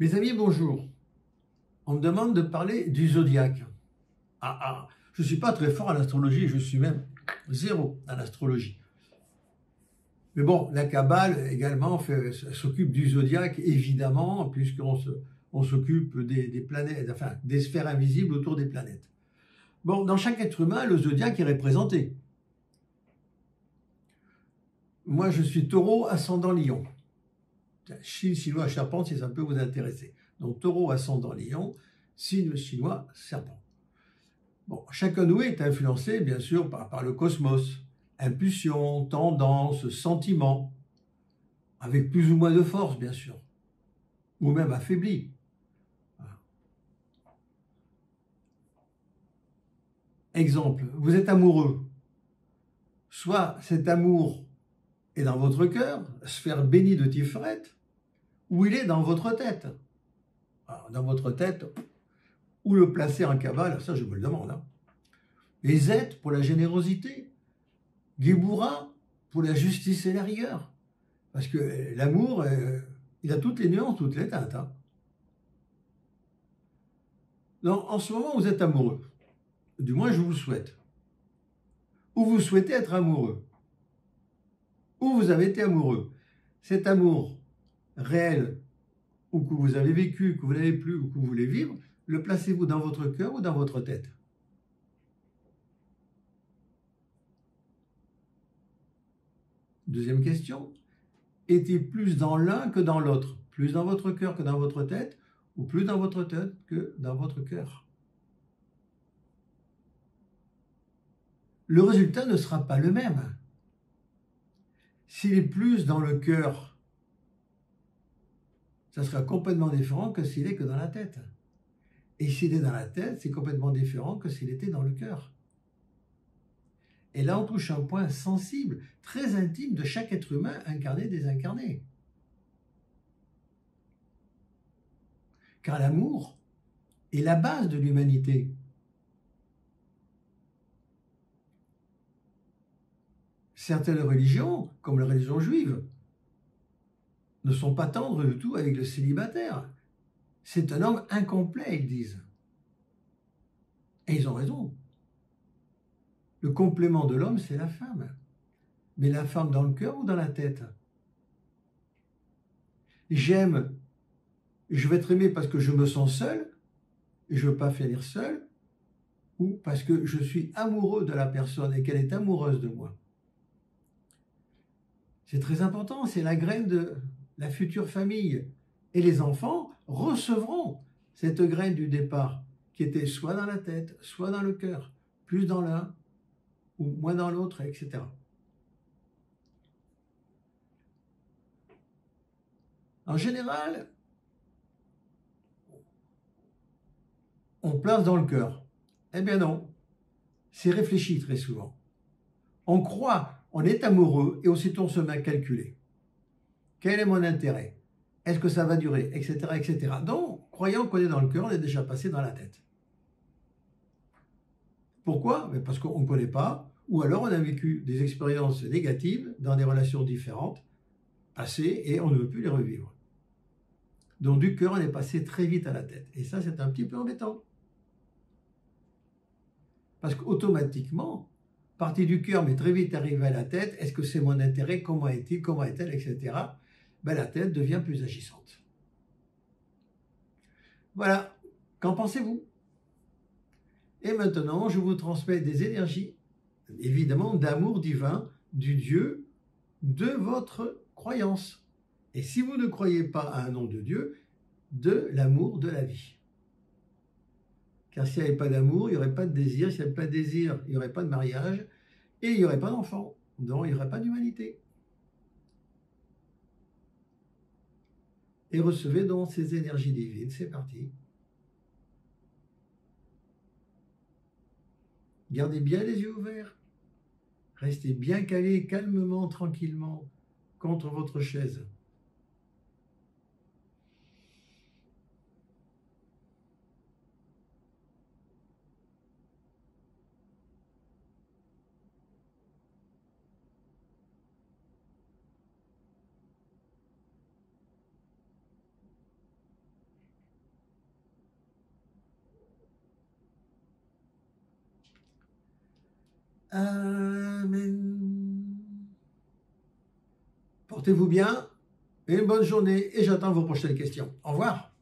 Mes amis, bonjour. On me demande de parler du zodiaque. Je ne suis pas très fort en astrologie, je suis même zéro en astrologie. Mais bon, la Kabbale également s'occupe du zodiaque, évidemment, puisqu'on s'occupe des planètes, enfin des sphères invisibles autour des planètes. Bon, dans chaque être humain, le zodiaque est représenté. Moi, je suis Taureau, ascendant Lion. Signe chinois serpent, si ça peut vous intéresser. Donc Taureau, ascendant Lion, signe chinois serpent. Bon, chacun de nous est influencé, bien sûr, par le cosmos. Impulsion, tendance, sentiment, avec plus ou moins de force, bien sûr, ou même affaibli. Exemple, vous êtes amoureux. Soit cet amour est dans votre cœur, sphère bénie de Tiferet, ou il est dans votre tête. Alors, dans votre tête, où le placer en Kabbale, ça je me le demande. Les Z pour la générosité, Géboura pour la justice et la rigueur. Parce que l'amour, il a toutes les nuances, toutes les teintes. Donc, en ce moment, vous êtes amoureux. Du moins, je vous le souhaite. Ou vous souhaitez être amoureux. Ou vous avez été amoureux. Cet amour réel, ou que vous avez vécu, que vous n'avez plus, ou que vous voulez vivre, le placez-vous dans votre cœur ou dans votre tête? Deuxième question. Est-il plus dans l'un que dans l'autre? Plus dans votre cœur que dans votre tête? Ou plus dans votre tête que dans votre cœur? Le résultat ne sera pas le même. S'il est plus dans le cœur, ça sera complètement différent que s'il est que dans la tête. Et s'il est dans la tête, c'est complètement différent que s'il était dans le cœur. Et là, on touche un point sensible, très intime de chaque être humain, incarné, désincarné. Car l'amour est la base de l'humanité. Certaines religions, comme la religion juive, ne sont pas tendres du tout avec le célibataire. C'est un homme incomplet, ils disent. Et ils ont raison. Le complément de l'homme, c'est la femme. Mais la femme dans le cœur ou dans la tête? J'aime, je vais être aimé parce que je me sens seul, et je ne veux pas finir seul, ou parce que je suis amoureux de la personne et qu'elle est amoureuse de moi. C'est très important, c'est la graine de la future famille. Et les enfants recevront cette graine du départ, qui était soit dans la tête, soit dans le cœur, plus dans l'un ou moins dans l'autre, etc. En général, on place dans le cœur. Eh bien non, c'est réfléchi très souvent. On croit, on est amoureux et aussitôt on se met à calculer. Quel est mon intérêt? Est-ce que ça va durer? Etc. etc. Donc, croyant qu'on est dans le cœur, on est déjà passé dans la tête. Pourquoi? Parce qu'on ne connaît pas, ou alors on a vécu des expériences négatives dans des relations différentes, passées, et on ne veut plus les revivre. Donc du cœur, on est passé très vite à la tête. Et ça, c'est un petit peu embêtant. Parce qu'automatiquement, partie du cœur, mais très vite arrivé à la tête, est-ce que c'est mon intérêt? Comment est-il? Comment est-elle? Etc. La tête devient plus agissante. Voilà. Qu'en pensez-vous? Et maintenant, je vous transmets des énergies, évidemment, d'amour divin du Dieu de votre croyance. Et si vous ne croyez pas à un nom de Dieu, de l'amour de la vie. Car s'il n'y avait pas d'amour, il n'y aurait pas de désir. S'il n'y avait pas de désir, il n'y aurait pas de mariage. Et il n'y aurait pas d'enfant. Donc, il n'y aurait pas d'humanité. Et recevez donc ces énergies divines. C'est parti. Gardez bien les yeux ouverts. Restez bien calés, calmement, tranquillement, contre votre chaise. Amen. Portez-vous bien et une bonne journée et j'attends vos prochaines questions. Au revoir.